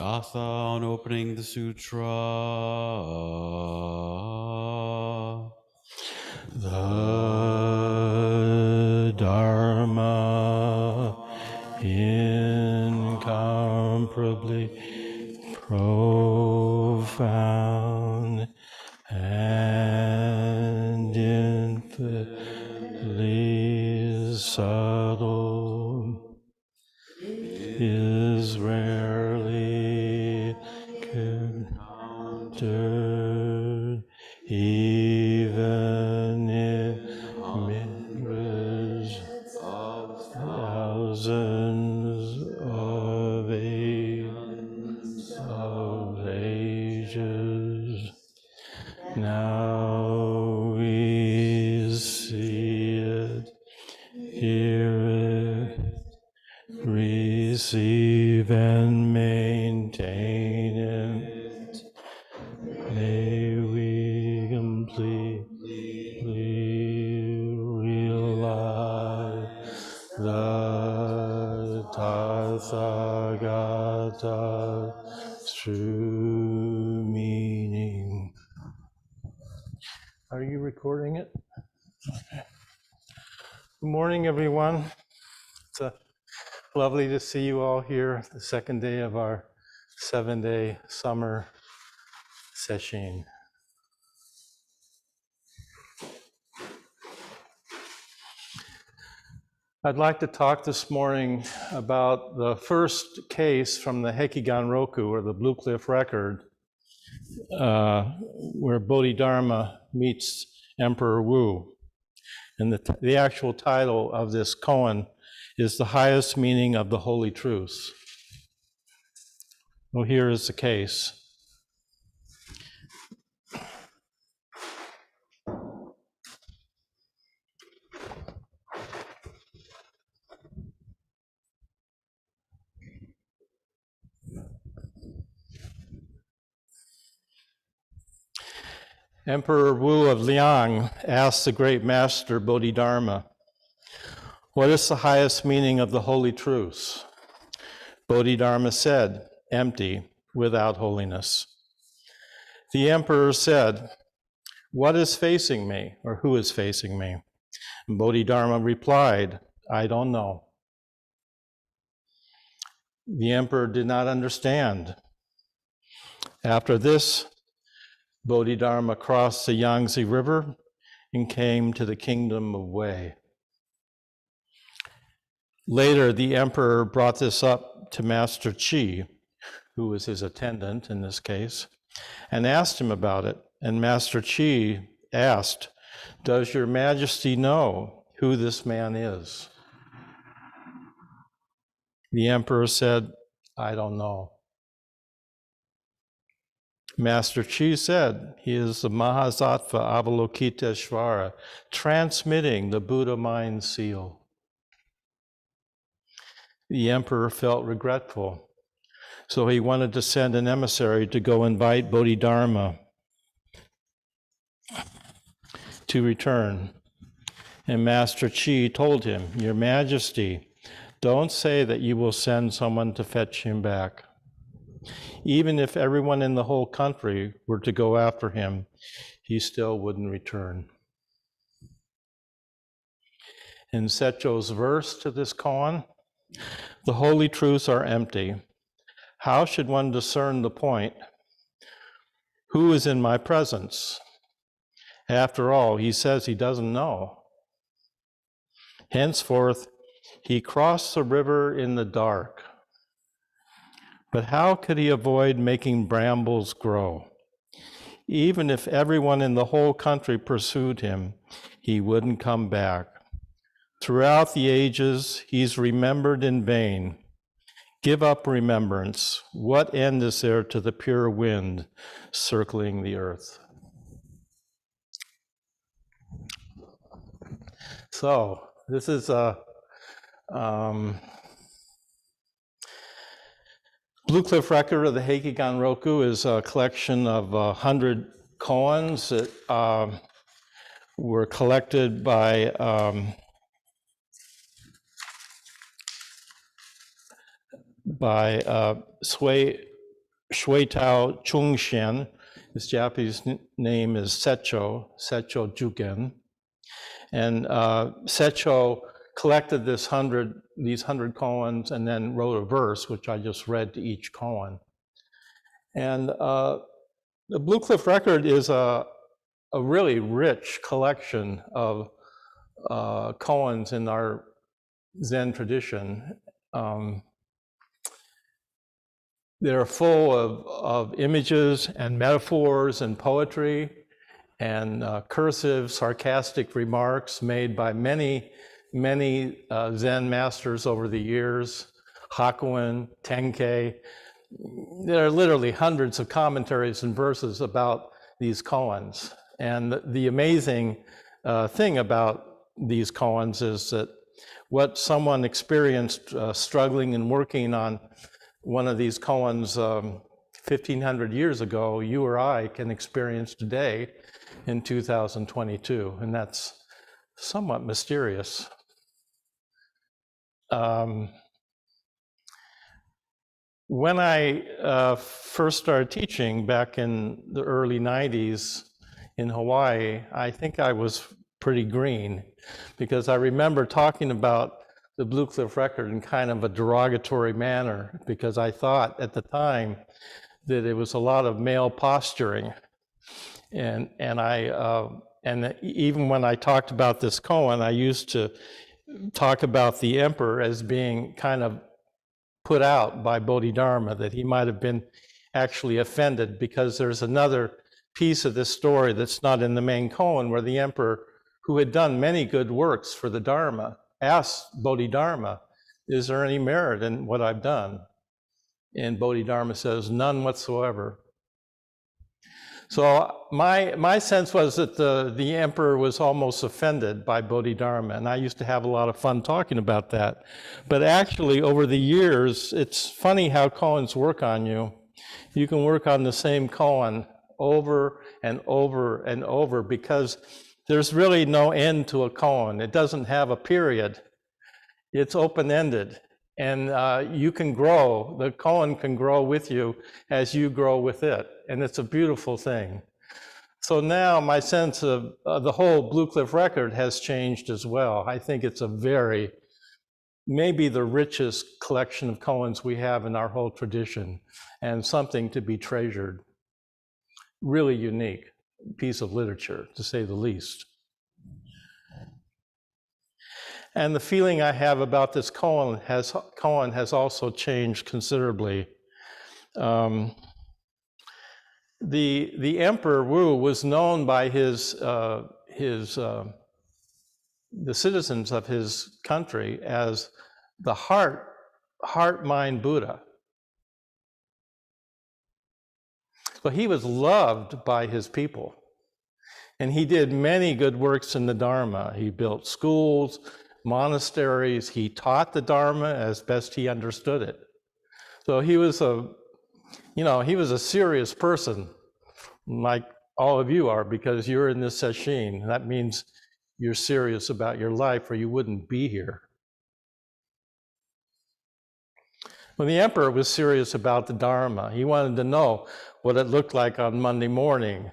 Gatha on opening the sutra. The Dharma incomparably profound and infinitely subtle is rarely encountered even in myriads of thousands of ages. Now we see it, hear it, receive and maintain it. May we completely realize the Tathagata's true meaning. Are you recording it? Okay. Good morning, everyone. It's lovely to see you all here, the second day of our 7-day summer Sesshin. I'd like to talk this morning about the first case from the Hekigan-roku, or the Blue Cliff Record, where Bodhidharma meets Emperor Wu. And the actual title of this koan is The Highest Meaning of the Holy Truths. Well, here is the case. Emperor Wu of Liang asked the great master Bodhidharma, "What is the highest meaning of the holy truths?" Bodhidharma said, "Empty, without holiness." The emperor said, "What is facing me, or who is facing me?" And Bodhidharma replied, "I don't know." The emperor did not understand. After this, Bodhidharma crossed the Yangtze River and came to the kingdom of Wei. Later, the emperor brought this up to Master Qi, who was his attendant in this case, and asked him about it. And Master Qi asked, "Does your majesty know who this man is?" The emperor said, "I don't know." Master Qi said, "He is the Mahasattva Avalokiteshvara, transmitting the Buddha mind seal." The emperor felt regretful, so he wanted to send an emissary to go invite Bodhidharma to return. And Master Qi told him, "Your Majesty, don't say that you will send someone to fetch him back. Even if everyone in the whole country were to go after him, he still wouldn't return." In Setcho's verse to this koan, "The holy truths are empty. How should one discern the point? Who is in my presence? After all, he says he doesn't know. Henceforth, he crossed the river in the dark. But how could he avoid making brambles grow? Even if everyone in the whole country pursued him, he wouldn't come back. Throughout the ages, he's remembered in vain. Give up remembrance. What end is there to the pure wind circling the earth?" So, this is a Blue Cliff Record of the Hekigan-roku is a collection of 100 koans that were collected by Sui Shuitao Chungshen. His Japanese name is Sessho Jugen. And Sessho collected these 100 koans and then wrote a verse, which I just read to each koan. And the Blue Cliff Record is a really rich collection of koans in our Zen tradition. They're full of images and metaphors and poetry and cursive, sarcastic remarks made by many Zen masters over the years, Hakuin, Tenkei. There are literally hundreds of commentaries and verses about these koans. And the amazing thing about these koans is that what someone experienced struggling and working on one of these koans 1,500 years ago, you or I can experience today in 2022, and that's somewhat mysterious. When I first started teaching back in the early 90s in Hawaii, I think I was pretty green, because I remember talking about the Blue Cliff Record in kind of a derogatory manner, because I thought at the time that it was a lot of male posturing. And even when I talked about this koan, I used to talk about the emperor as being kind of put out by Bodhidharma, that he might have been actually offended, because there's another piece of this story that's not in the main koan, where the emperor, who had done many good works for the Dharma, asked Bodhidharma, is there any merit in what I've done? And Bodhidharma says, none whatsoever. So my sense was that the emperor was almost offended by Bodhidharma, and I used to have a lot of fun talking about that. But actually, over the years, it's funny how koans work on you. You can work on the same koan over and over and over, because there's really no end to a koan. It doesn't have a period. It's open-ended, and you can grow. The koan can grow with you as you grow with it, and it's a beautiful thing. So now my sense of the whole Blue Cliff Record has changed as well. I think it's maybe the richest collection of koans we have in our whole tradition, and something to be treasured. Really unique piece of literature, to say the least. And the feeling I have about this koan has also changed considerably. The Emperor Wu was known by the citizens of his country as the heart-mind Buddha. So he was loved by his people. And he did many good works in the Dharma. He built schools, monasteries. He taught the Dharma as best he understood it. So he was a serious person, like all of you are, because you're in this Sesshin. That means you're serious about your life, or you wouldn't be here. Well, the emperor was serious about the Dharma. He wanted to know what it looked like on Monday morning,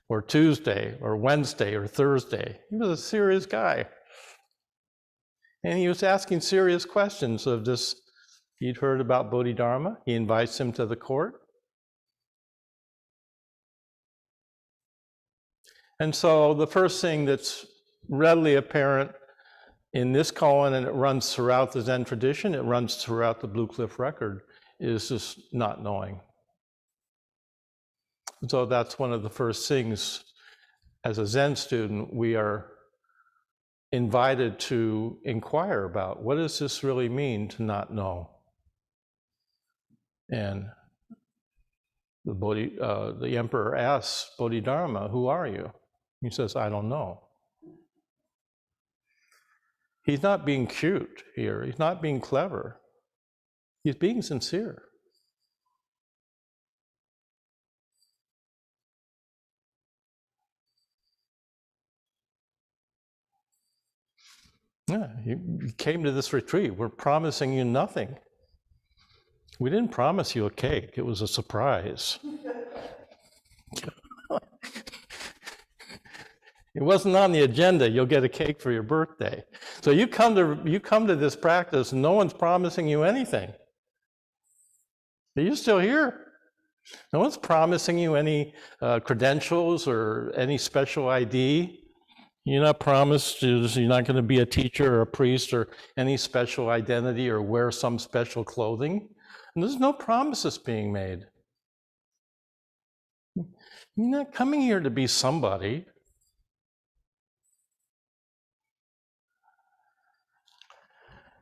or Tuesday, or Wednesday, or Thursday. He was a serious guy. And he was asking serious questions of this. He'd heard about Bodhidharma. He invites him to the court. And so the first thing that's readily apparent in this koan, and it runs throughout the Zen tradition, it runs throughout the Blue Cliff Record, is just not knowing. So that's one of the first things as a Zen student we are invited to inquire about. What does this really mean to not know? And the emperor asks Bodhidharma, who are you? He says, I don't know. He's not being cute here. He's not being clever. He's being sincere. Yeah, you came to this retreat. We're promising you nothing. We didn't promise you a cake. It was a surprise. It wasn't on the agenda. You'll get a cake for your birthday. So you come to this practice and no one's promising you anything. Are you still here? No one's promising you any credentials or any special ID. You're not promised you're not going to be a teacher or a priest or any special identity or wear some special clothing. And there's no promises being made. You're not coming here to be somebody.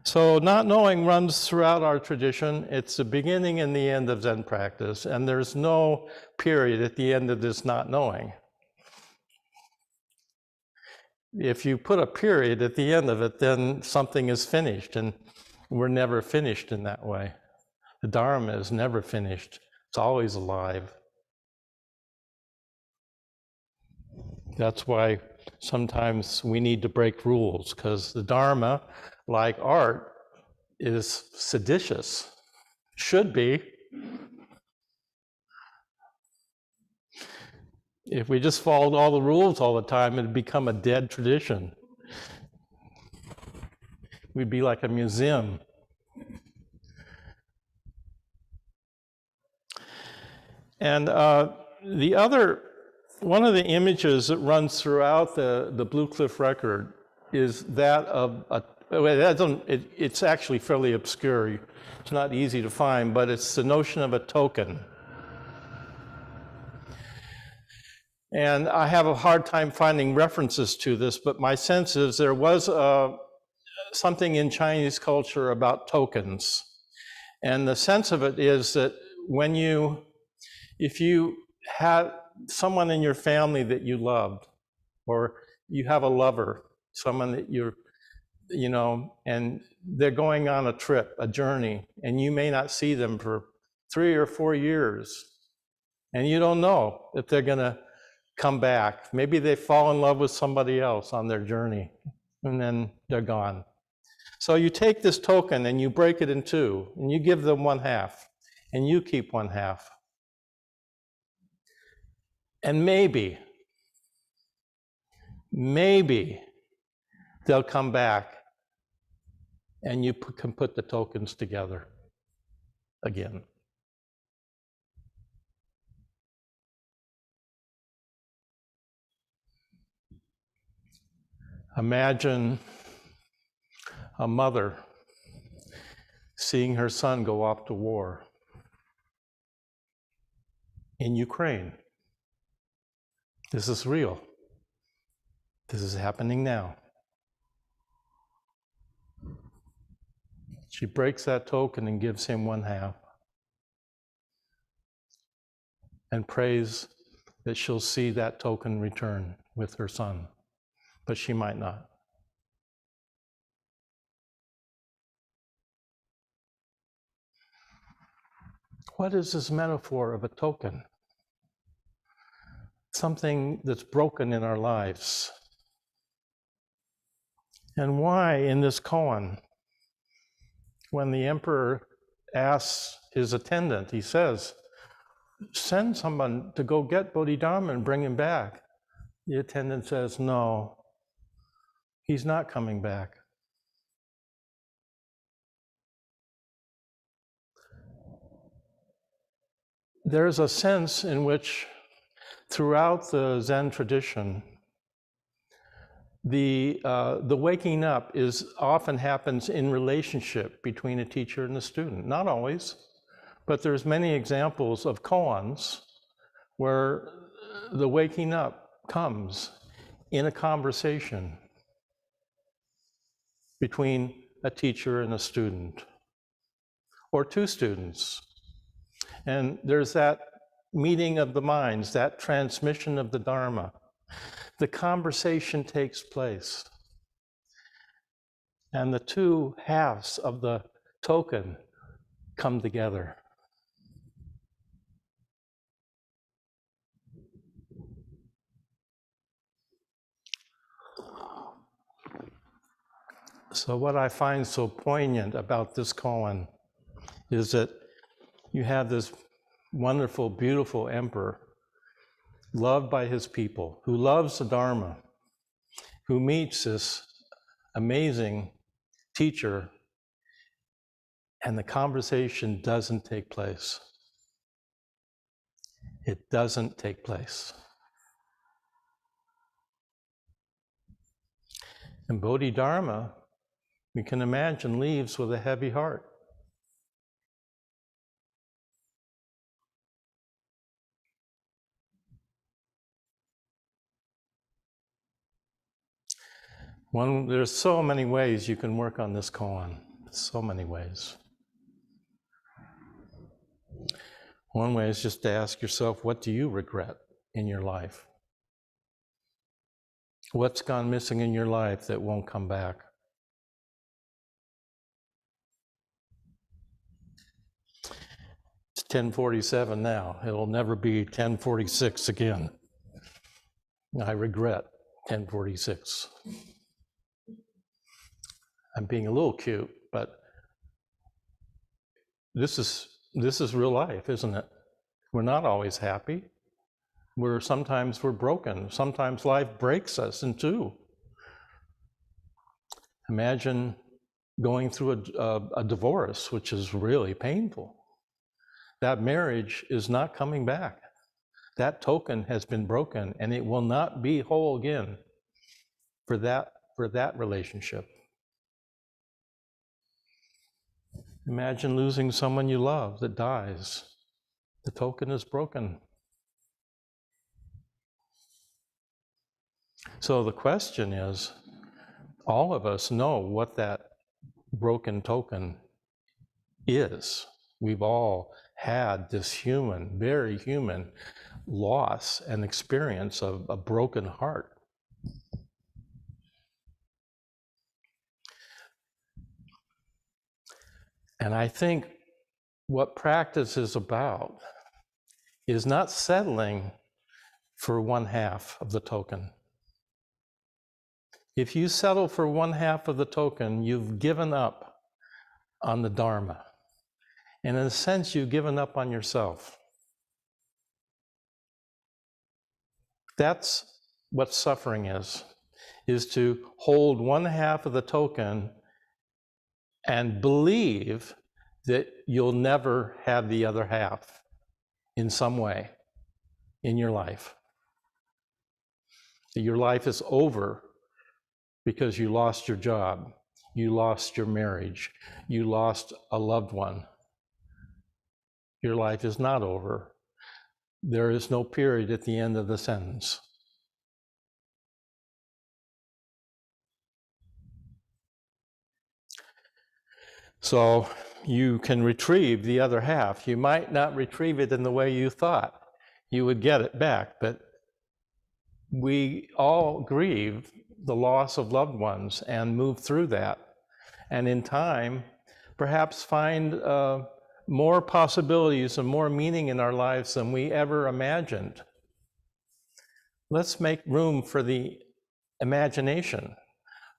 So not knowing runs throughout our tradition. It's the beginning and the end of Zen practice, and there's no period at the end of this not knowing. If you put a period at the end of it, then something is finished, and we're never finished in that way. The Dharma is never finished. It's always alive. That's why sometimes we need to break rules, because the Dharma, like art, is seditious. Should be. If we just followed all the rules all the time, it'd become a dead tradition. We'd be like a museum. And one of the images that runs throughout the Blue Cliff record is that of it's actually fairly obscure. It's not easy to find, but it's the notion of a token. And I have a hard time finding references to this, but my sense is there was something in Chinese culture about tokens. And the sense of it is that if you had someone in your family that you loved, or you have a lover, someone that and they're going on a trip, a journey, and you may not see them for 3 or 4 years, and you don't know if they're gonna come back. Maybe they fall in love with somebody else on their journey, and then they're gone. So you take this token and you break it in two, and you give them 1/2, and you keep 1/2. And maybe they'll come back and you can put the tokens together again. Imagine a mother seeing her son go off to war in Ukraine. This is real. This is happening now. She breaks that token and gives him 1/2 and prays that she'll see that token return with her son, but she might not. What is this metaphor of a token? Something that's broken in our lives. And why in this koan, when the emperor asks his attendant, he says, send someone to go get Bodhidharma and bring him back. The attendant says, no, he's not coming back. There's a sense in which throughout the Zen tradition, the waking up often happens in relationship between a teacher and a student. Not always, but there's many examples of koans where the waking up comes in a conversation between a teacher and a student, or two students. And there's that meeting of the minds, that transmission of the Dharma. The conversation takes place. And the two halves of the token come together. So what I find so poignant about this koan is that you have this wonderful, beautiful emperor, loved by his people, who loves the Dharma, who meets this amazing teacher, and the conversation doesn't take place. It doesn't take place. And Bodhidharma, we can imagine, leaves with a heavy heart. There's so many ways you can work on this koan. So many ways. One way is just to ask yourself, what do you regret in your life? What's gone missing in your life that won't come back? It's 10:47 now. It'll never be 10:46 again. I regret 10:46. I'm being a little cute, but this is real life, isn't it? We're not always happy. Sometimes we're broken. Sometimes life breaks us in two. Imagine going through a divorce, which is really painful. That marriage is not coming back. That token has been broken, and it will not be whole again for that relationship. Imagine losing someone you love that dies. The token is broken. So the question is, all of us know what that broken token is. We've all had this human, very human loss and experience of a broken heart. And I think what practice is about is not settling for one half of the token. If you settle for one half of the token, you've given up on the Dharma. And in a sense, you've given up on yourself. That's what suffering is to hold one half of the token and believe that you'll never have the other half in some way in your life. That your life is over because you lost your job, you lost your marriage, you lost a loved one. Your life is not over. There is no period at the end of the sentence. So you can retrieve the other half. You might not retrieve it in the way you thought you would get it back, but we all grieve the loss of loved ones and move through that. And in time, perhaps find more possibilities and more meaning in our lives than we ever imagined. Let's make room for the imagination,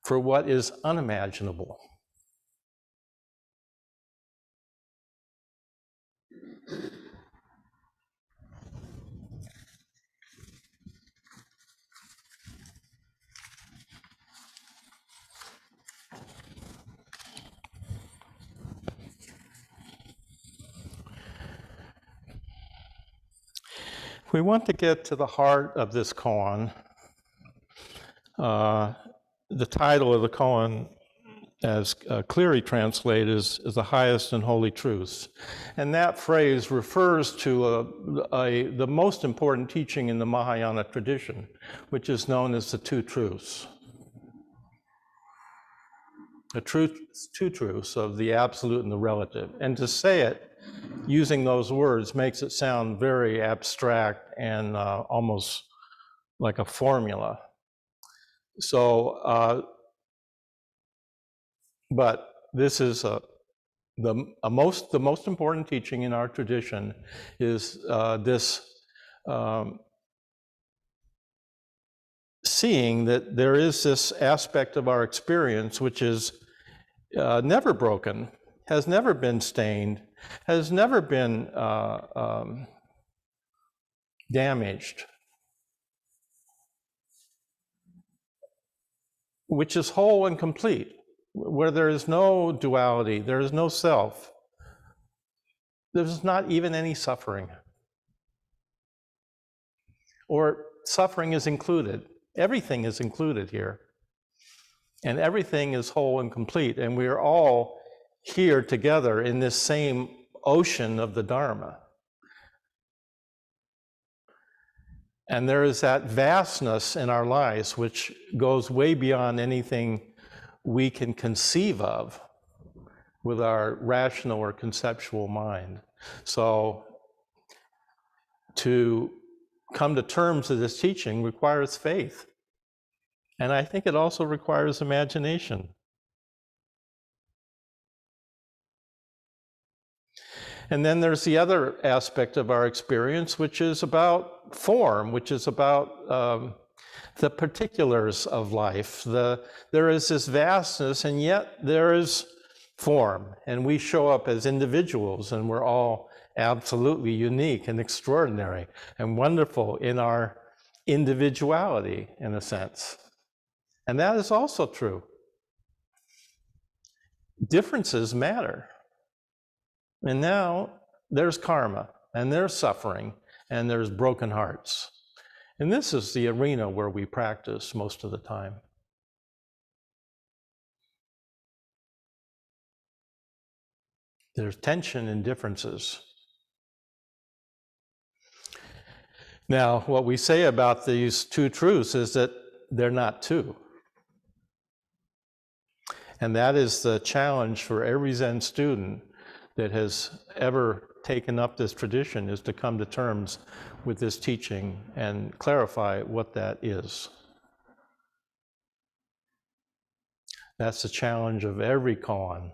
for what is unimaginable. If we want to get to the heart of this koan, the title of the koan, as clearly translated, is the highest and holy truths. And that phrase refers to the most important teaching in the Mahayana tradition, which is known as the two truths. The two truths of the absolute and the relative. And to say it using those words makes it sound very abstract and almost like a formula. So, but this is the most important teaching in our tradition is this seeing that there is this aspect of our experience which is never broken, has never been stained, has never been damaged, which is whole and complete, where there is no duality, there is no self. There's not even any suffering. Or suffering is included. Everything is included here. And everything is whole and complete. And we are all here together in this same ocean of the Dharma. And there is that vastness in our lives which goes way beyond anything we can conceive of with our rational or conceptual mind. So to come to terms with this teaching requires faith. And I think it also requires imagination. And then there's the other aspect of our experience, which is about form, which is about the particulars of life. There is this vastness, and yet there is form. And we show up as individuals, and we're all absolutely unique and extraordinary and wonderful in our individuality, in a sense. And that is also true. Differences matter. And now there's karma, and there's suffering, and there's broken hearts. And this is the arena where we practice most of the time. There's tension and differences. Now, what we say about these two truths is that they're not two. And that is the challenge for every Zen student that has ever taken up this tradition, is to come to terms with this teaching and clarify what that is. That's the challenge of every koan.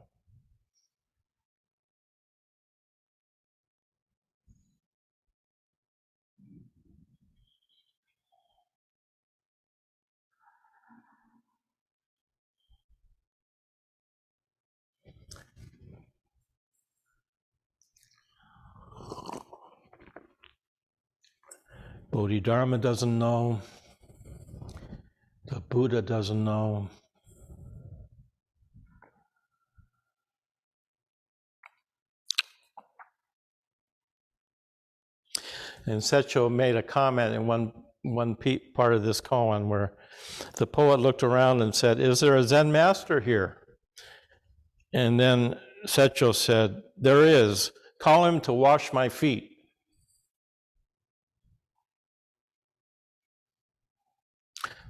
Bodhidharma doesn't know. The Buddha doesn't know. And Sesshin made a comment in one part of this koan where the poet looked around and said, "Is there a Zen master here?" And then Sesshin said, "There is. Call him to wash my feet."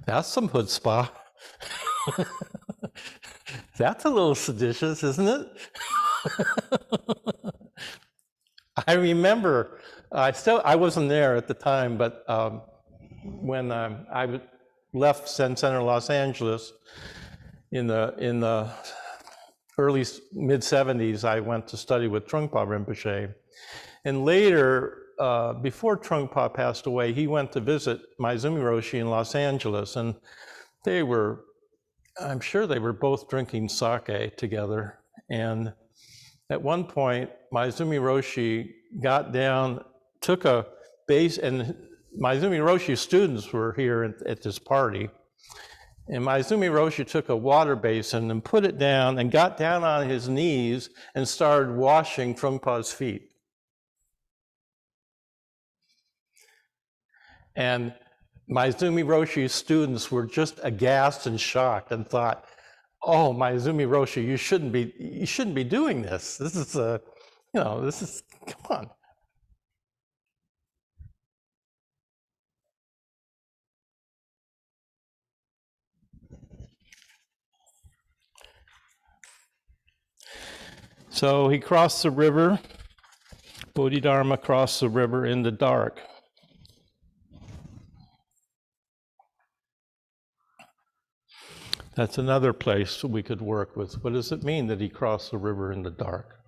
That's some chutzpah. That's a little seditious, isn't it? I remember, I wasn't there at the time, but when I left Zen Center Los Angeles in the early mid-70s, I went to study with Trungpa Rinpoche. And later, before Trungpa passed away, he went to visit Maizumi Roshi in Los Angeles, and I'm sure they were both drinking sake together. And at one point, Maizumi Roshi got down, took a base, and Maizumi Roshi's students were here at this party. And Maizumi Roshi took a water basin and put it down and got down on his knees and started washing Trungpa's feet. And Maizumi Roshi's students were just aghast and shocked and thought, "Oh, Maizumi Roshi, you shouldn't be doing this. This is come on." So he crossed the river. Bodhidharma crossed the river in the dark. That's another place we could work with. What does it mean that he crossed the river in the dark?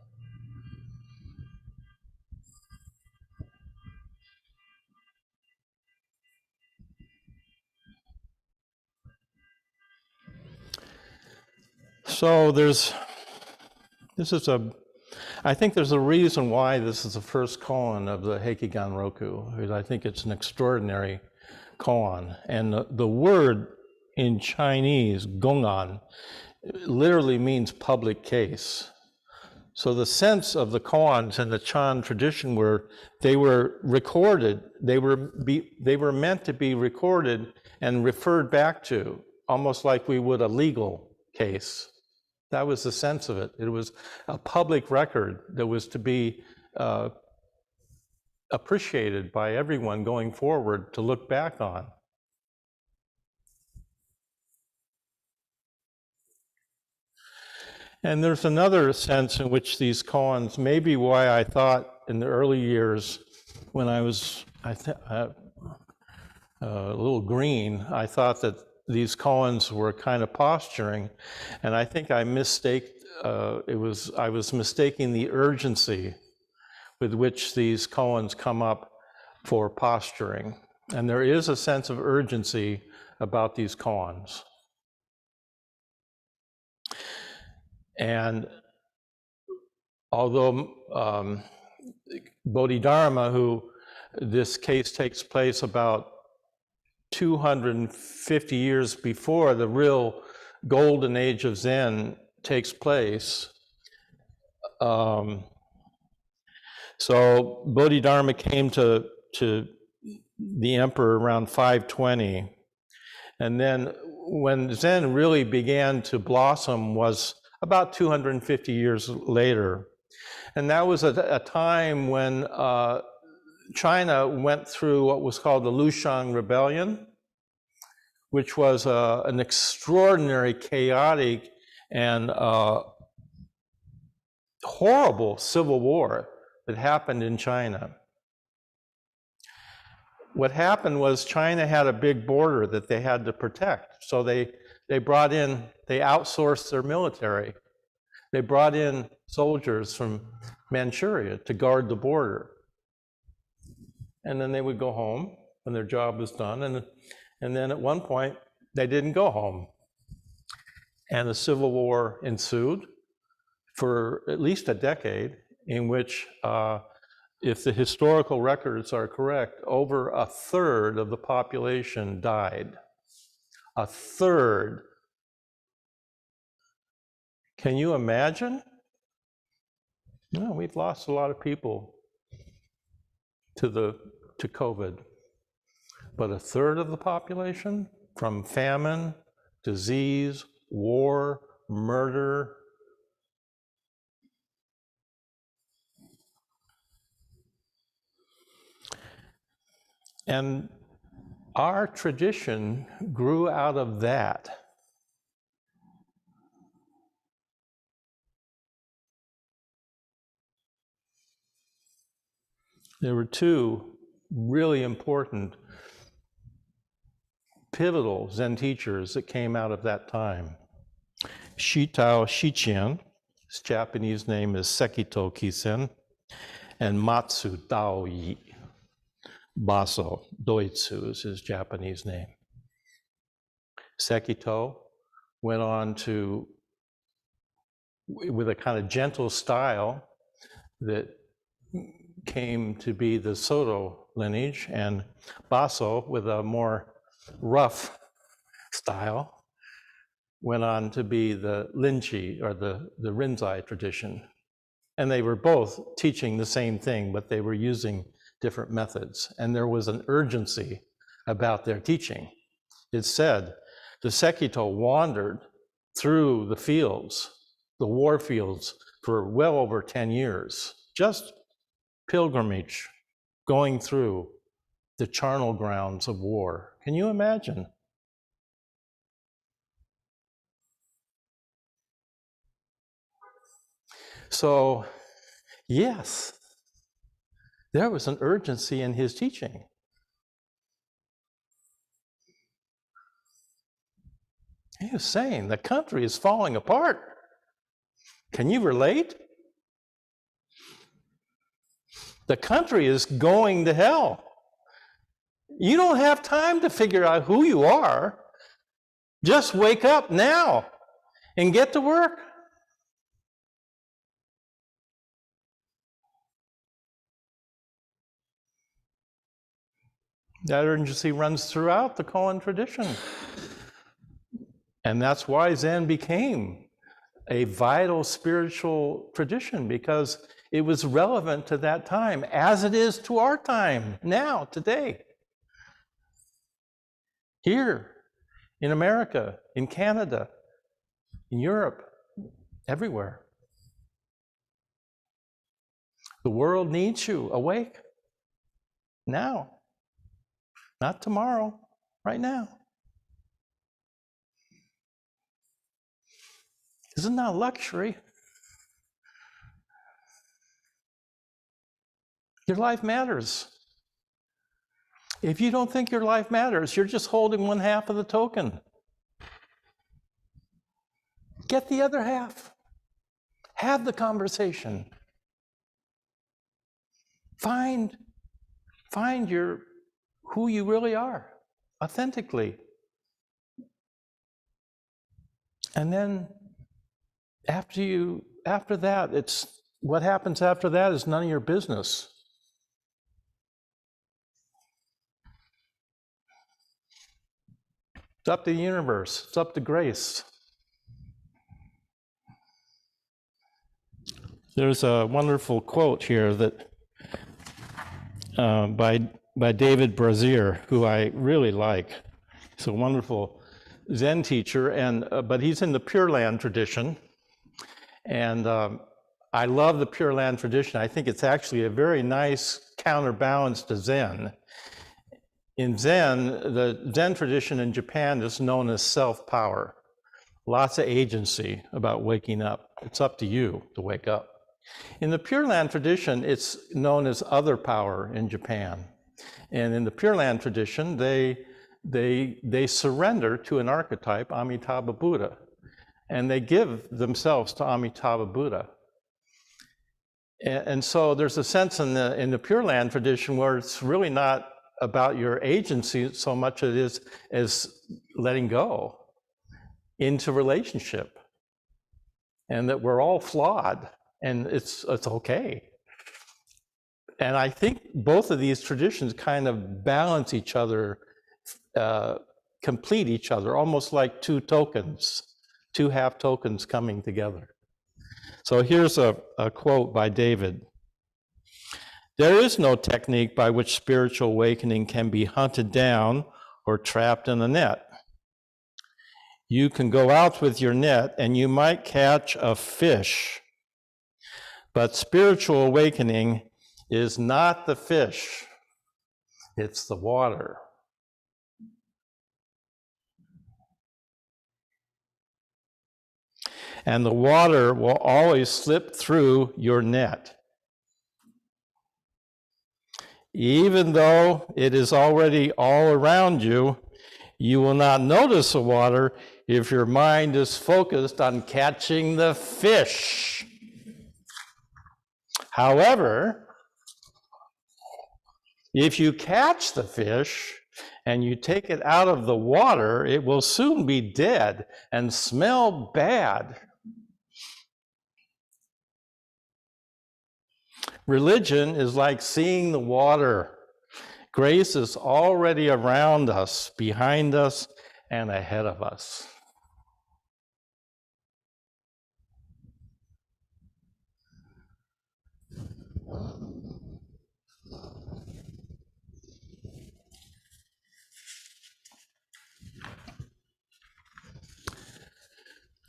So there's I think there's a reason why this is the first koan of the Heikigan Roku, because I think it's an extraordinary koan. And the word in Chinese, gongan, literally means public case. So the sense of the koans in the Chan tradition were they were recorded, they were meant to be recorded and referred back to, almost like we would a legal case. That was the sense of it. It was a public record that was to be appreciated by everyone going forward to look back on. And there's another sense in which these koans, maybe why I thought in the early years when I was a little green, I thought that these koans were kind of posturing, and I think I was mistaking the urgency with which these koans come up for posturing. And there is a sense of urgency about these koans. And although Bodhidharma, who this case takes place about 250 years before the real golden age of Zen takes place. So Bodhidharma came to the emperor around 520. And then when Zen really began to blossom was about 250 years later. And that was a time when China went through what was called the Luxon Rebellion, which was an extraordinary, chaotic, and horrible civil war that happened in China. What happened was China had a big border that they had to protect. So they outsourced their military. They brought in soldiers from Manchuria to guard the border. And then they would go home when their job was done. And then at one point, they didn't go home. And the Civil War ensued for at least a decade, in which, if the historical records are correct, over a third of the population died. A third. Can you imagine? No, we've lost a lot of people to COVID. But a third of the population from famine, disease, war, murder. And our tradition grew out of that. There were two really important, pivotal Zen teachers that came out of that time. Shitao Shichian, his Japanese name is Sekito Kisen, and Matsu Daoyi. Baso Doitsu is his Japanese name. Sekito went on to, with a kind of gentle style that came to be the Soto lineage, and Baso, with a more rough style, went on to be the Linchi, or the Rinzai tradition. And they were both teaching the same thing, but they were using different methods. And there was an urgency about their teaching. It said, the Sekito wandered through the fields, the war fields, for well over 10 years, just pilgrimage, going through the charnel grounds of war. Can you imagine? So, yes, there was an urgency in his teaching. He was saying, the country is falling apart. Can you relate? The country is going to hell. You don't have time to figure out who you are. Just wake up now and get to work. That urgency runs throughout the Koan tradition. And that's why Zen became a vital spiritual tradition, because it was relevant to that time, as it is to our time, now, today. Here, in America, in Canada, in Europe, everywhere. The world needs you awake now, not tomorrow, right now. Isn't that a luxury? Your life matters. If you don't think your life matters, you're just holding one half of the token. Get the other half. Have the conversation. Find who you really are, authentically. And then after that, it's what happens after that is none of your business. It's up to the universe. It's up to grace. There's a wonderful quote here that by David Brazier, who I really like. He's a wonderful Zen teacher, but he's in the Pure Land tradition. And I love the Pure Land tradition. I think it's actually a very nice counterbalance to Zen. In Zen, the Zen tradition in Japan is known as self-power. Lots of agency about waking up. It's up to you to wake up. In the Pure Land tradition, it's known as other power in Japan. And in the Pure Land tradition, they surrender to an archetype, Amitabha Buddha, and they give themselves to Amitabha Buddha. And so there's a sense in the Pure Land tradition where it's really not about your agency so much as it is as letting go into relationship, and that we're all flawed, and it's okay. And I think both of these traditions kind of balance each other, complete each other, almost like two tokens, two half tokens coming together. So here's a quote by David. There is no technique by which spiritual awakening can be hunted down or trapped in a net. You can go out with your net and you might catch a fish, but spiritual awakening is not the fish, it's the water. And the water will always slip through your net. Even though it is already all around you, you will not notice the water if your mind is focused on catching the fish. However, if you catch the fish and you take it out of the water, it will soon be dead and smell bad. Religion is like seeing the water. Grace is already around us, behind us, and ahead of us.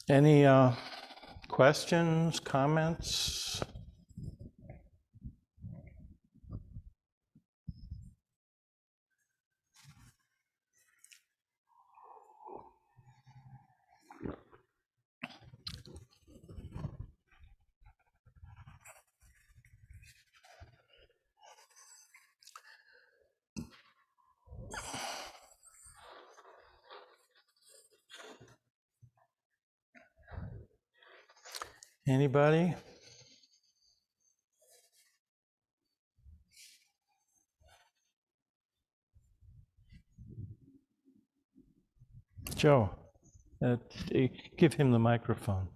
Any questions, comments? Anybody? Joe, give him the microphone.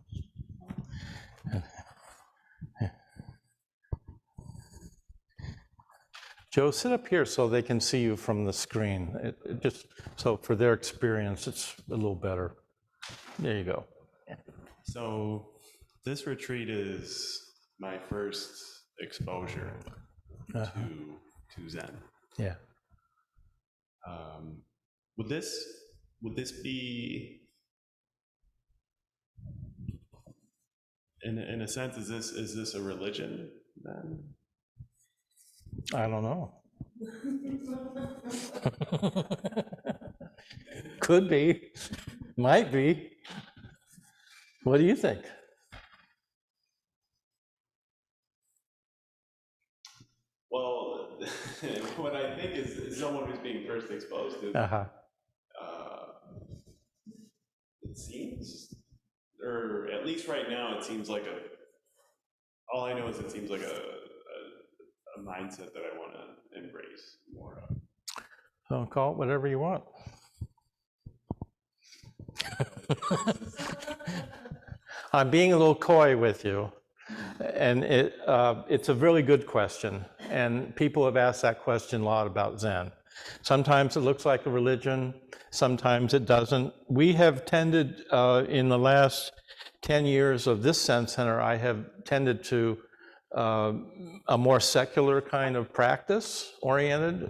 Joe, sit up here so they can see you from the screen. It just so for their experience, it's a little better. There you go. So this retreat is my first exposure to Zen. Yeah. Would this be, in a sense, is this a religion then? I don't know. Could be, might be. What do you think? Well, what I think is someone who's being first exposed to it seems, or at least right now, it seems like all I know is it seems like a mindset that I want to embrace more of. So call it whatever you want. I'm being a little coy with you, and it's a really good question, and people have asked that question a lot about Zen. Sometimes it looks like a religion, sometimes it doesn't. We have tended, in the last 10 years of this Zen Center, I have tended to a more secular kind of practice oriented.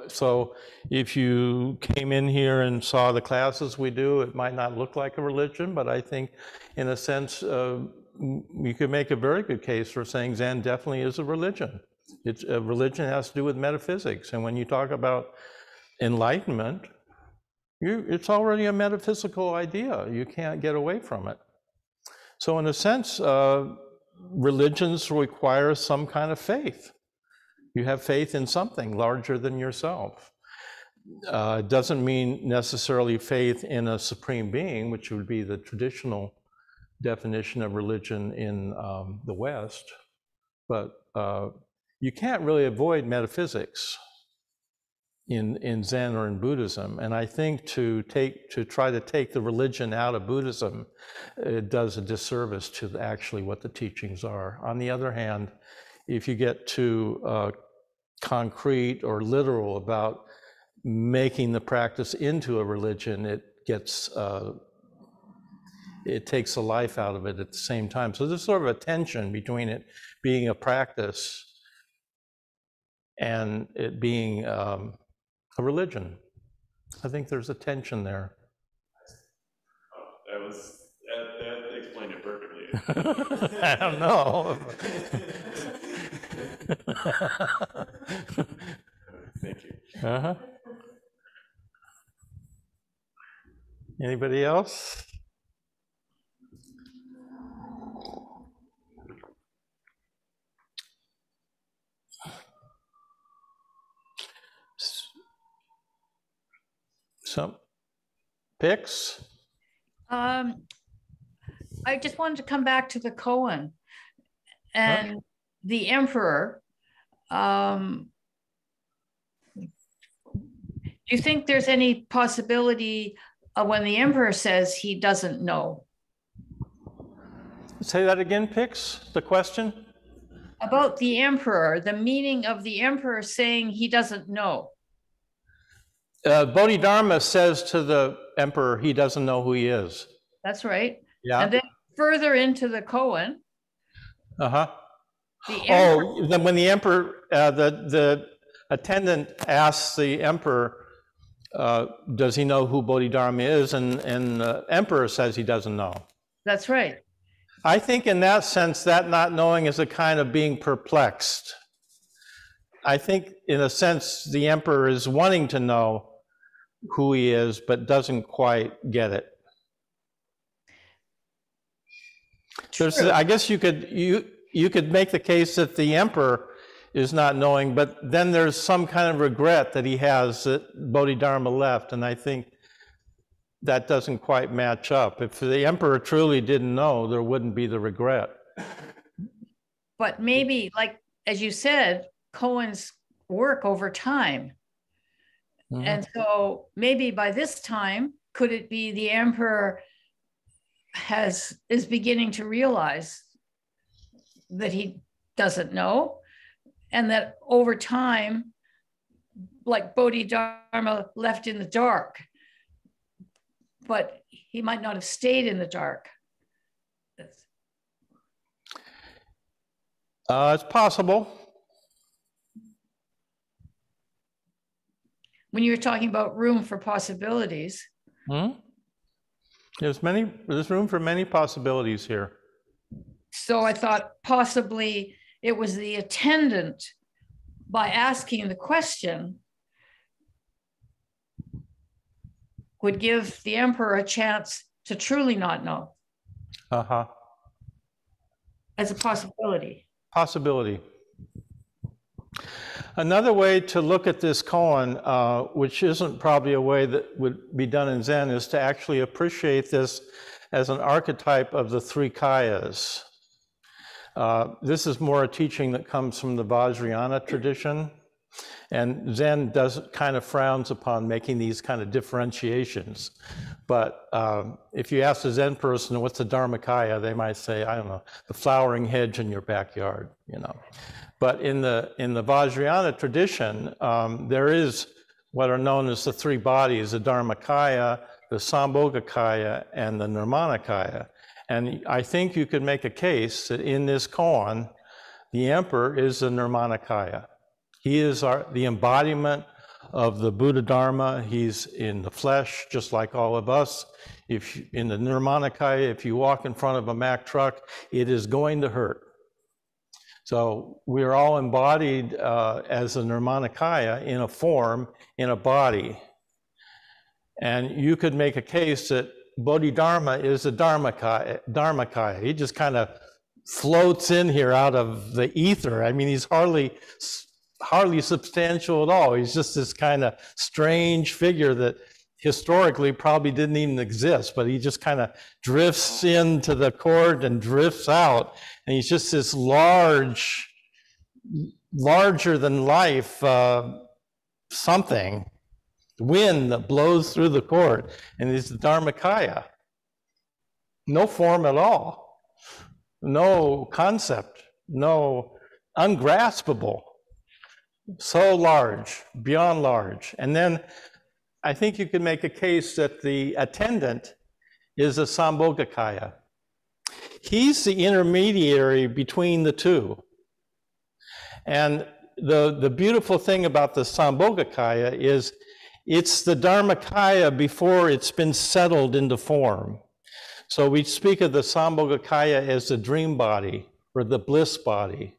So if you came in here and saw the classes we do, it might not look like a religion, but I think in a sense, you could make a very good case for saying Zen definitely is a religion. It's a religion that has to do with metaphysics. And when you talk about enlightenment, it's already a metaphysical idea. You can't get away from it. So in a sense, religions require some kind of faith. You have faith in something larger than yourself. It doesn't mean necessarily faith in a supreme being, which would be the traditional definition of religion in the West, but you can't really avoid metaphysics in Zen or in Buddhism. And I think to try to take the religion out of Buddhism, it does a disservice to actually what the teachings are. On the other hand, if you get too concrete or literal about making the practice into a religion, it takes the life out of it at the same time. So there's sort of a tension between it being a practice and it being a religion. I think there's a tension there. Oh, that explained it perfectly. I don't know. Thank you. Anybody else? Some picks? I just wanted to come back to the koan and the emperor. Do you think there's any possibility of when the emperor says he doesn't know? Say that again, Pix, the question? About the emperor, the meaning of the emperor saying he doesn't know. Bodhidharma says to the emperor he doesn't know who he is. That's right. Yeah. And then further into the koan. Then when the emperor, the attendant asks the emperor, does he know who Bodhidharma is? And the emperor says he doesn't know. That's right. I think in that sense, that not knowing is a kind of being perplexed. I think in a sense, the emperor is wanting to know who he is, but doesn't quite get it. I guess you could make the case that the emperor is not knowing, but then there's some kind of regret that he has that Bodhidharma left, and I think that doesn't quite match up. If the emperor truly didn't know, there wouldn't be the regret. But maybe, like, as you said, koans work over time. Mm-hmm. And so maybe by this time, could it be the emperor is beginning to realize that he doesn't know, and that over time like Bodhidharma left in the dark, but he might not have stayed in the dark. It's possible. When you were talking about room for possibilities. There's room for many possibilities here. So I thought possibly it was the attendant, by asking the question, would give the emperor a chance to truly not know. As a possibility. Possibility. Another way to look at this koan, which isn't probably a way that would be done in Zen, is to actually appreciate this as an archetype of the three kayas. This is more a teaching that comes from the Vajrayana tradition, and Zen kind of frowns upon making these kind of differentiations. But if you ask a Zen person what's a Dharmakaya, they might say, I don't know, the flowering hedge in your backyard, you know. But in the Vajrayana tradition, there is what are known as the three bodies: the Dharmakaya, the Sambhogakaya, and the Nirmanakaya. And I think you could make a case that in this koan, the emperor is the Nirmanakaya. He is the embodiment of the Buddha Dharma. He's in the flesh, just like all of us. In the Nirmanakaya, if you walk in front of a Mack truck, it is going to hurt. So we're all embodied as a Nirmanakaya in a form, in a body. And you could make a case that Bodhidharma is a Dharmakaya. He just kind of floats in here out of the ether. I mean, he's hardly substantial at all. He's just this kind of strange figure that historically probably didn't even exist, but he just kind of drifts into the court and drifts out. And he's just this larger than life something, wind that blows through the court, and it's the Dharmakaya. No form at all, no concept, no ungraspable. So large, beyond large. And then I think you could make a case that the attendant is a Sambhogakaya. He's the intermediary between the two. And the beautiful thing about the Sambhogakaya is it's the Dharmakaya before it's been settled into form. So we speak of the Sambhogakaya as the dream body or the bliss body,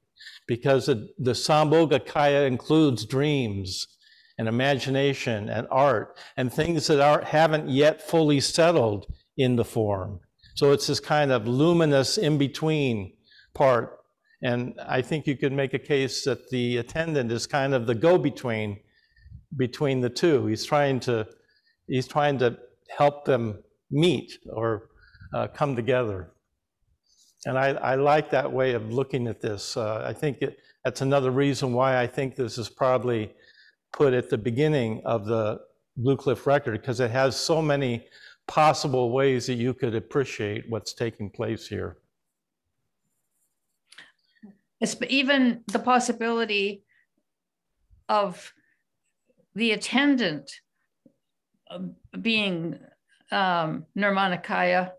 because the Sambhogakaya includes dreams and imagination and art and things that haven't yet fully settled in the form. So it's this kind of luminous in-between part. And I think you could make a case that the attendant is kind of the go-between between the two. He's trying to help them meet or come together. And I like that way of looking at this. I think that's another reason why I think this is probably put at the beginning of the Blue Cliff record, because it has so many possible ways that you could appreciate what's taking place here. It's even the possibility of the attendant being Nirmanakaya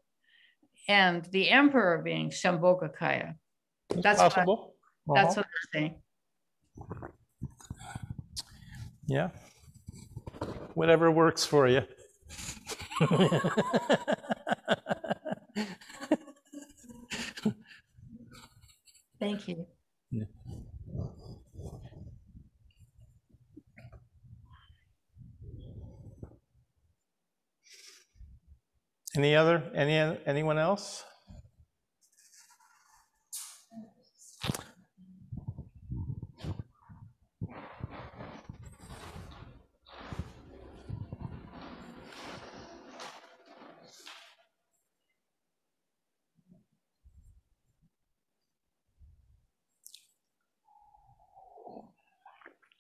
and the emperor being Sambhogakaya. That's possible. That's what I'm saying. Yeah. Whatever works for you. Thank you. Yeah. Anyone else?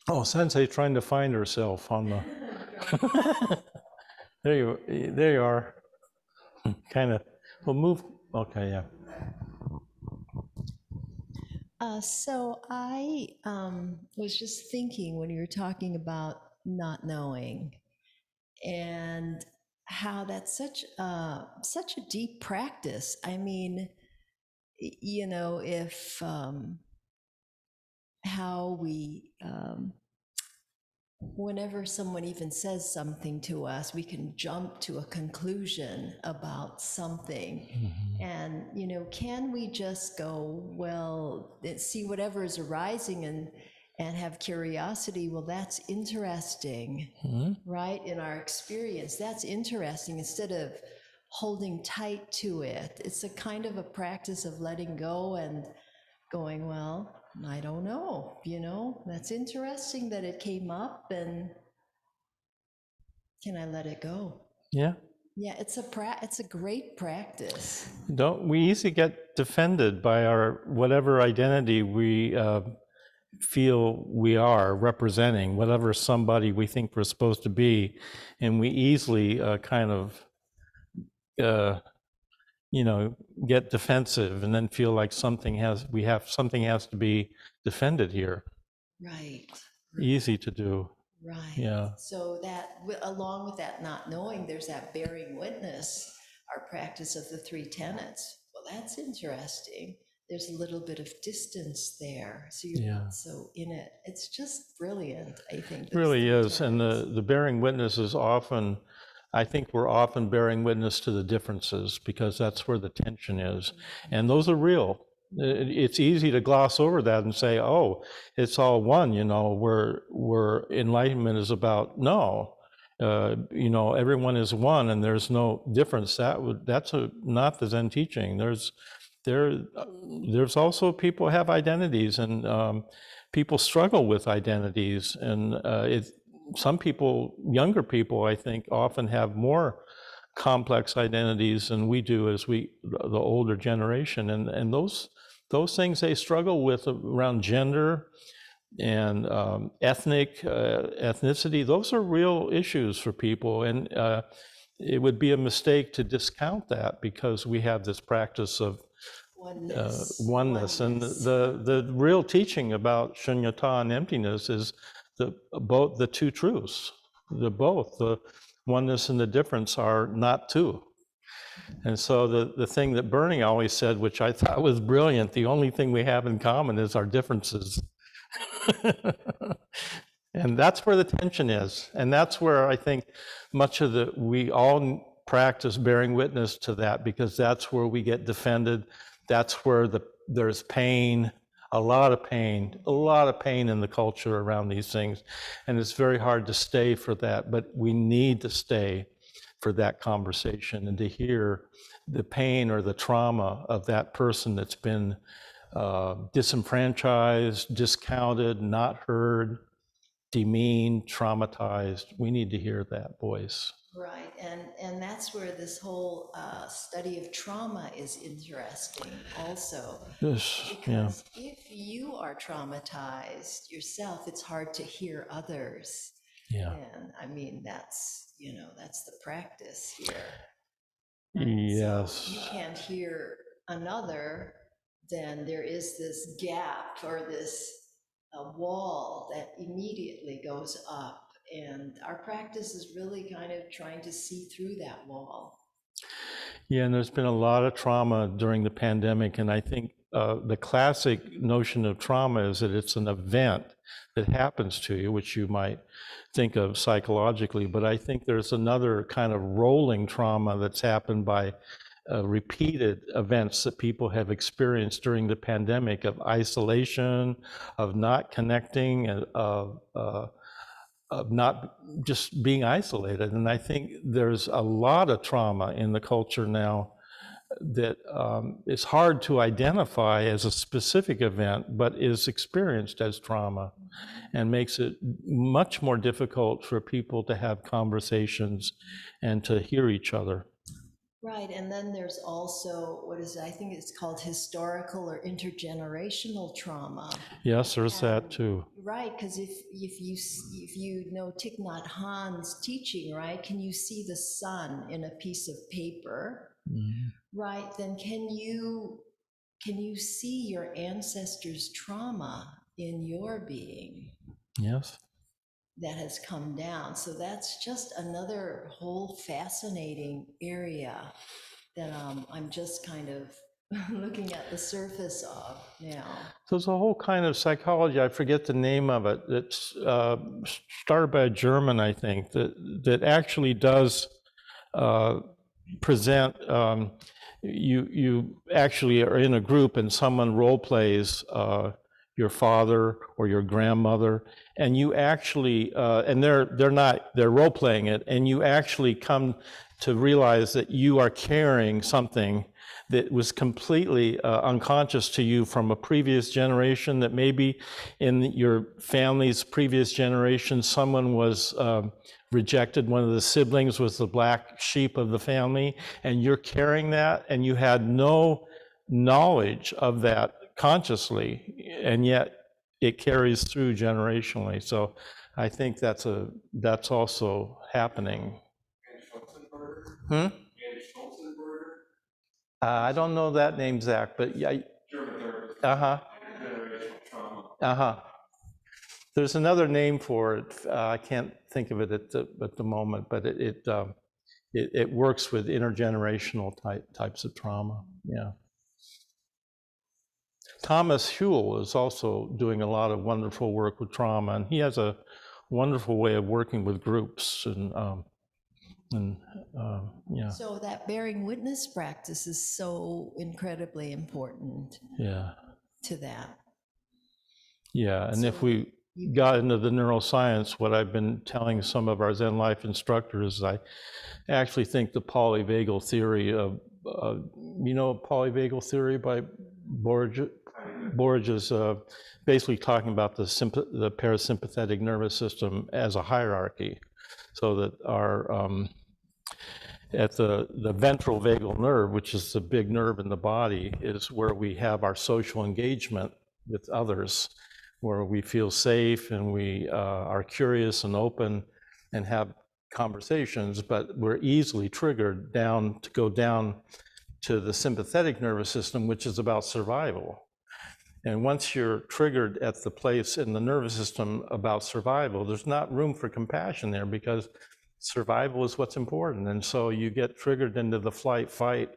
Oh, Sensei trying to find herself on the. There you are. Kind of. We'll move. Okay, yeah. So I was just thinking when you were talking about not knowing, and how that's such a deep practice. I mean, you know, if how we whenever someone even says something to us, we can jump to a conclusion about something. Mm-hmm. And, you know, can we just go, well, see whatever is arising and have curiosity? Well, that's interesting, Mm-hmm. right? In our experience, that's interesting, instead of holding tight to it. It's a kind of a practice of letting go and going, well, I don't know, you know, that's interesting that it came up, and can I let it go? Yeah. Yeah, it's a great practice. Don't we easily get defended by our whatever identity we feel we are representing, whatever somebody we think we're supposed to be, and we easily kind of you know, get defensive and then feel like something has to be defended here. Right. Easy to do. Right. Yeah. So that, along with that not knowing, there's that bearing witness, our practice of the three tenets. Well, that's interesting. There's a little bit of distance there, so you're not so in it. It's just brilliant, I think. It really is, and the bearing witness is often, I think we're often bearing witness to the differences because that's where the tension is, and those are real. It's easy to gloss over that and say, "Oh, it's all one," you know. Where enlightenment is about no, you know, everyone is one, and there's no difference. That's not the Zen teaching. There's also people have identities, and people struggle with identities, and some people, younger people, I think, often have more complex identities than we do as the older generation, and those things they struggle with around gender and ethnicity. Those are real issues for people, and it would be a mistake to discount that because we have this practice of oneness. And the real teaching about shunyata and emptiness is both the two truths. The oneness and the difference are not two. And so the thing that Bernie always said, which I thought was brilliant, the only thing we have in common is our differences. And that's where the tension is. And that's where I think we all practice bearing witness to that, because that's where we get defended. That's where there's pain, a lot of pain in the culture around these things. And it's very hard to stay for that, but we need to stay for that conversation and to hear the pain or the trauma of that person that's been disenfranchised, discounted, not heard, demeaned, traumatized. We need to hear that voice. Right, and that's where this whole study of trauma is interesting also. Because if you are traumatized yourself, it's hard to hear others. Yeah. And I mean, that's the practice here. Yes. So you can't hear another, then there is this gap or this wall that immediately goes up. And our practice is really kind of trying to see through that wall. Yeah, and there's been a lot of trauma during the pandemic, and I think the classic notion of trauma is that it's an event that happens to you, which you might think of psychologically, but I think there's another kind of rolling trauma that's happened by repeated events that people have experienced during the pandemic, of isolation, of not connecting, of not just being isolated. And I think there's a lot of trauma in the culture now that is hard to identify as a specific event, but is experienced as trauma, and makes it much more difficult for people to have conversations and to hear each other. Right, and then there's also, I think it's called historical or intergenerational trauma. Yes, there's that too. Right, because if you know Thich Nhat Hanh's teaching, right, can you see the sun in a piece of paper? Mm-hmm. Right, then can you see your ancestors' trauma in your being? Yes. that has come down. So that's just another whole fascinating area that I'm just kind of looking at the surface of now. There's a whole kind of psychology, I forget the name of it, that's started by a German, I think, that actually does present, you actually are in a group and someone role plays your father or your grandmother, and you actually, and they're role playing it, and you actually come to realize that you are carrying something that was completely unconscious to you from a previous generation, that maybe in your family's previous generation, someone was rejected, one of the siblings was the black sheep of the family, and you're carrying that, and you had no knowledge of that consciously, and yet it carries through generationally. So I think that's also happening. Hmm? I don't know that name, Zach, but yeah. German therapist. Uh-huh. Generational trauma. Uh-huh. There's another name for it. I can't think of it at the moment, but it works with intergenerational types of trauma. Yeah. Thomas Huell is also doing a lot of wonderful work with trauma, and he has a wonderful way of working with groups and yeah. So that bearing witness practice is so incredibly important. Yeah. To that. Yeah, and so if we got into the neuroscience, what I've been telling some of our Zen life instructors, I actually think the polyvagal theory of, polyvagal theory by Borges is basically talking about the parasympathetic nervous system as a hierarchy, so that our at the ventral vagal nerve, which is the big nerve in the body, is where we have our social engagement with others, where we feel safe and we are curious and open and have conversations, but we're easily triggered to go down to the sympathetic nervous system, which is about survival. And once you're triggered at the place in the nervous system about survival, there's not room for compassion there, because survival is what's important. And so you get triggered into the flight-fight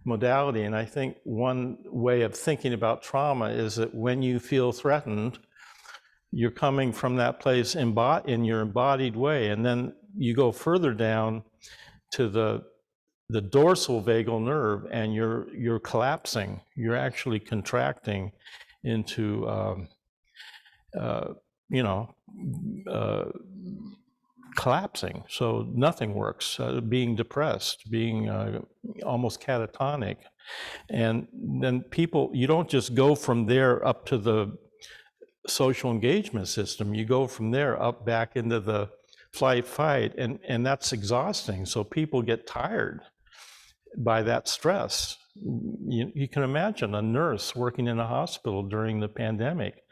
modality. And I think one way of thinking about trauma is that when you feel threatened, you're coming from that place in your embodied way. And then you go further down to the dorsal vagal nerve, and you're collapsing. You're actually contracting into, collapsing. So nothing works, being depressed, being almost catatonic. And then you don't just go from there up to the social engagement system, you go from there up back into the flight, and that's exhausting. So people get tired by that stress. You can imagine a nurse working in a hospital during the pandemic,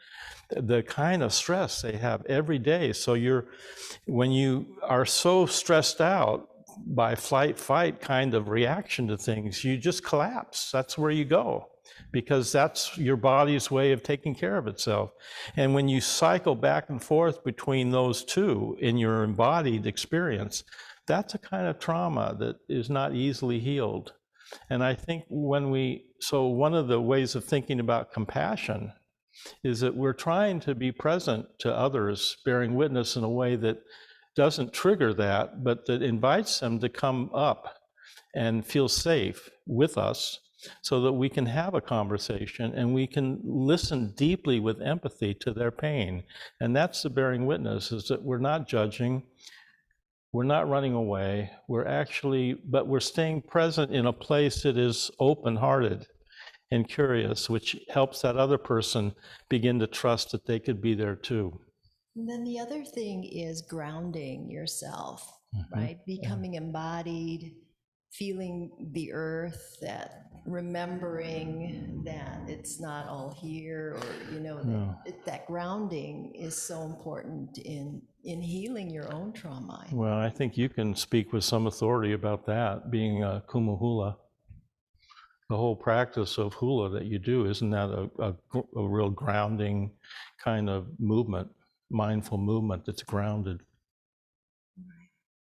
the kind of stress they have every day. So when you are so stressed out by flight kind of reaction to things, you just collapse. That's where you go, because that's your body's way of taking care of itself. And when you cycle back and forth between those two in your embodied experience, that's a kind of trauma that is not easily healed. And I think so one of the ways of thinking about compassion is that we're trying to be present to others, bearing witness in a way that doesn't trigger that, but that invites them to come up and feel safe with us, so that we can have a conversation and we can listen deeply with empathy to their pain. And that's the bearing witness, is that we're not judging, we're not running away, but we're staying present in a place that is open-hearted and curious, which helps that other person begin to trust that they could be there too. And then the other thing is grounding yourself, right? Becoming embodied, feeling the earth, that remembering that it's not all here, or that grounding is so important in healing your own trauma. Well, I think you can speak with some authority about that, being a kumahula. The whole practice of hula that you do, isn't that a real grounding kind of movement? mindful movement that's grounded.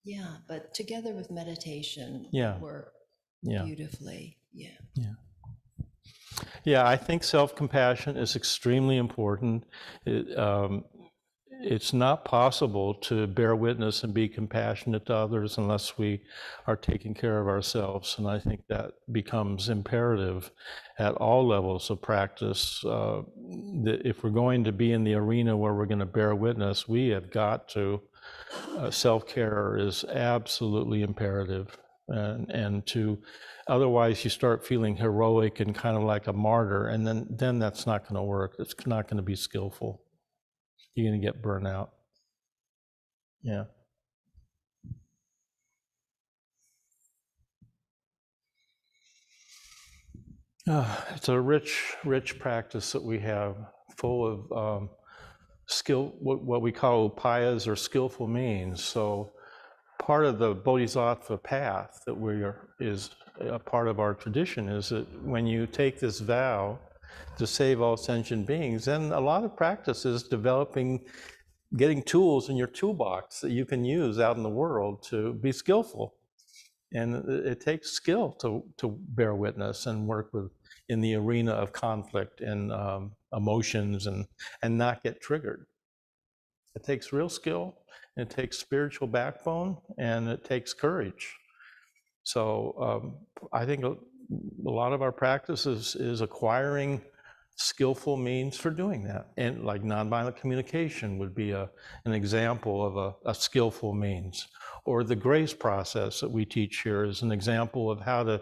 Yeah, but together with meditation, work beautifully. Yeah, I think self-compassion is extremely important. It's not possible to bear witness and be compassionate to others unless we are taking care of ourselves. And I think that becomes imperative at all levels of practice. If we're going to be in the arena where we're going to bear witness, we have got to, self-care is absolutely imperative. And to, otherwise you start feeling heroic and kind of like a martyr, and then that's not going to work. It's not going to be skillful. You're going to get burnt out. Yeah. It's a rich practice that we have, full of skill, what we call upayas, or skillful means. So part of the bodhisattva path that is a part of our tradition is that when you take this vow to save all sentient beings, then a lot of practice is getting tools in your toolbox that you can use out in the world to be skillful. And it takes skill to bear witness and work in the arena of conflict and emotions and not get triggered. It takes real skill, it takes spiritual backbone, and it takes courage. So I think a lot of our practice is acquiring skillful means for doing that. And like nonviolent communication would be an example of a skillful means. Or the grace process that we teach here is an example of how to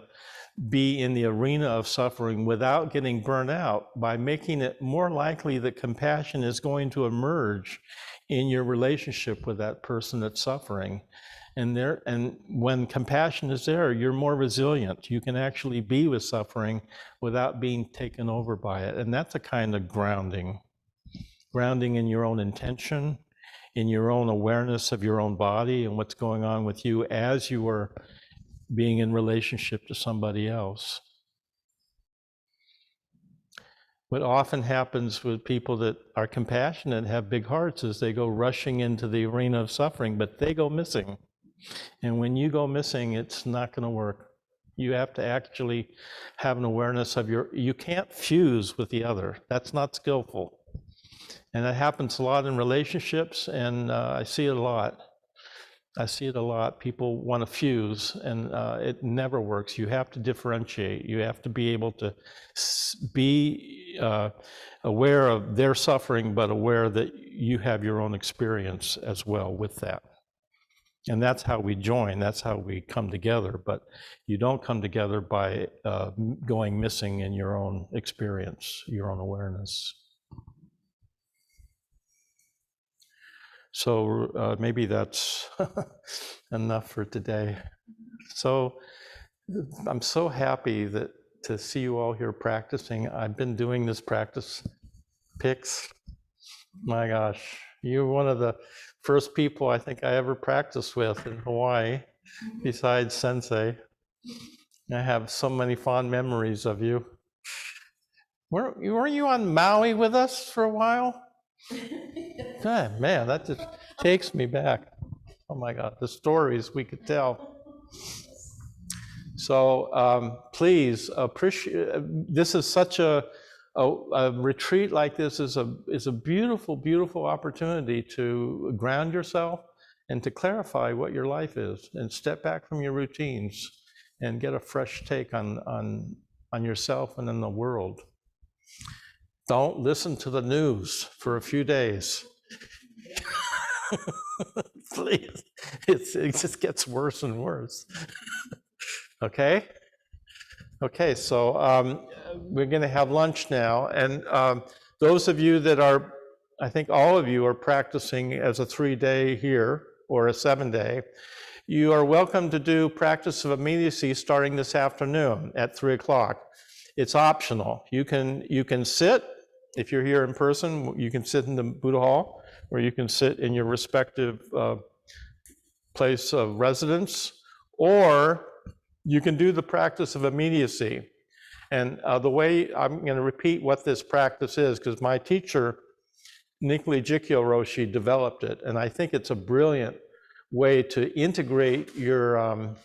be in the arena of suffering without getting burned out, by making it more likely that compassion is going to emerge in your relationship with that person that's suffering. And when compassion is there, you're more resilient. You can actually be with suffering without being taken over by it. And that's a kind of grounding in your own intention, in your own awareness of your own body and what's going on with you as you are being in relationship to somebody else. What often happens with people that are compassionate and have big hearts is they go rushing into the arena of suffering, but they go missing. And when you go missing, it's not going to work. You have to actually have an awareness of you can't fuse with the other. That's not skillful. And that happens a lot in relationships, and I see it a lot. People want to fuse, and it never works. You have to differentiate. You have to be able to be aware of their suffering, but aware that you have your own experience as well with that. And that's how we join, that's how we come together, but you don't come together by going missing in your own experience, your own awareness. So maybe that's enough for today. So I'm so happy to see you all here practicing. I've been doing this practice, PICS. My gosh, you're one of the first people I think I ever practiced with in Hawaii, besides Sensei. I have so many fond memories of you. Weren't you on Maui with us for a while? God, man, that just takes me back. Oh my God, the stories we could tell. So please appreciate. This is such a retreat like this is a beautiful, beautiful opportunity to ground yourself and to clarify what your life is, and step back from your routines and get a fresh take on yourself and in the world. Don't listen to the news for a few days. Please, it just gets worse and worse. Okay? Okay, so we're going to have lunch now, and those of you that are, I think all of you are practicing as a 3-day here, or a 7-day, you are welcome to do practice of immediacy starting this afternoon at 3 o'clock. It's optional. You can sit, if you're here in person, you can sit in the Buddha Hall, or you can sit in your respective place of residence, or you can do the practice of immediacy. And the way I'm going to repeat what this practice is, because my teacher Nikkei Jikyo Roshi developed it, and I think it's a brilliant way to integrate your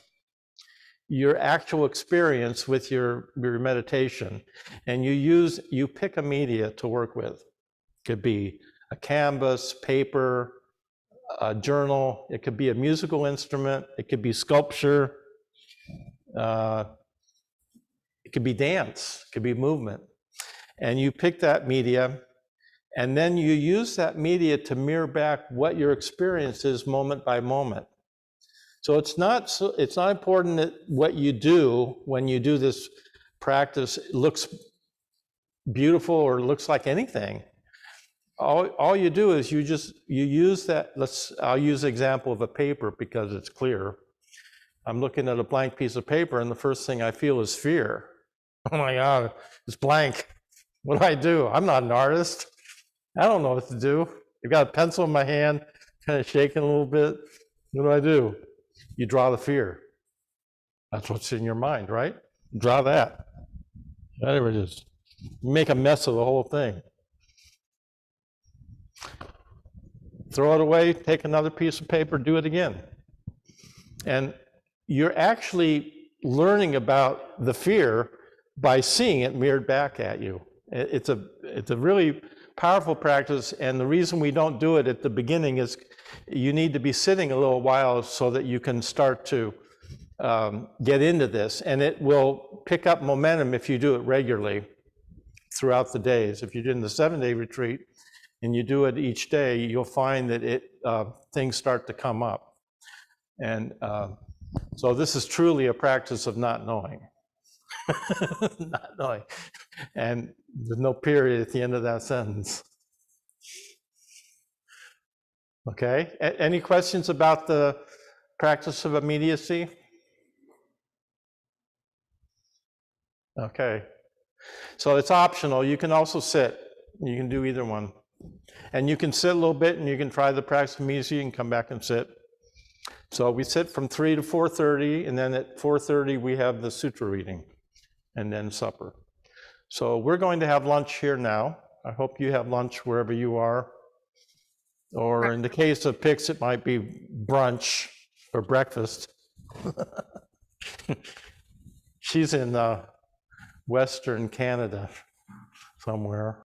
actual experience with your meditation. And you pick a media to work with. It could be a canvas, paper, a journal, it could be a musical instrument, it could be sculpture, it could be dance, it could be movement. And you pick that media, and then you use that media to mirror back what your experience is moment by moment. So it's not important that what you do when you do this practice looks beautiful or looks like anything. All you do is you use that. I'll use the example of a paper because it's clear. I'm looking at a blank piece of paper, and the first thing I feel is fear. Oh my God, it's blank. What do? I'm not an artist. I don't know what to do. I've got a pencil in my hand, kind of shaking a little bit. What do? You draw the fear. That's what's in your mind, right? Draw that. Whatever it is. You make a mess of the whole thing. Throw it away, take another piece of paper, do it again. And you're actually learning about the fear by seeing it mirrored back at you. It's a really powerful practice, and the reason we don't do it at the beginning is you need to be sitting a little while so that you can start to get into this, and it will pick up momentum if you do it regularly throughout the days. If you did in the 7-day retreat and you do it each day, you'll find that things start to come up. And so this is truly a practice of not knowing. Not knowing. And there's no period at the end of that sentence. Okay, any questions about the practice of immediacy? Okay, so it's optional. You can also sit. You can do either one. And you can sit a little bit and you can try the practice of immediacy and come back and sit. So we sit from 3 to 4:30, and then at 4:30 we have the sutra reading, and then supper. So we're going to have lunch here now. I hope you have lunch wherever you are. Or in the case of Pix, it might be brunch or breakfast. She's in Western Canada somewhere.